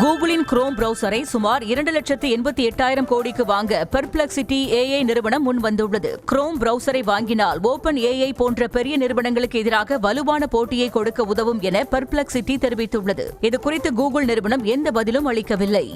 Speaker 4: கூகுளின் குரோம் பிரவுசரை சுமார் 2,88,000 கோடிக்கு வாங்க பெர்ப்ளெக்சிட்டி AI நிறுவனம் முன் வந்துள்ளது. குரோம் பிரவுசரை வாங்கினால் ஓபன் AI போன்ற பெரிய நிறுவனங்களுக்கு எதிராக வலுவான போட்டியை கொடுக்க உதவும் என பெர்ப்ளெக்சிட்டி தெரிவித்துள்ளது. இதுகுறித்து கூகுள் நிறுவனம் எந்த பதிலும் அளிக்கவில்லை.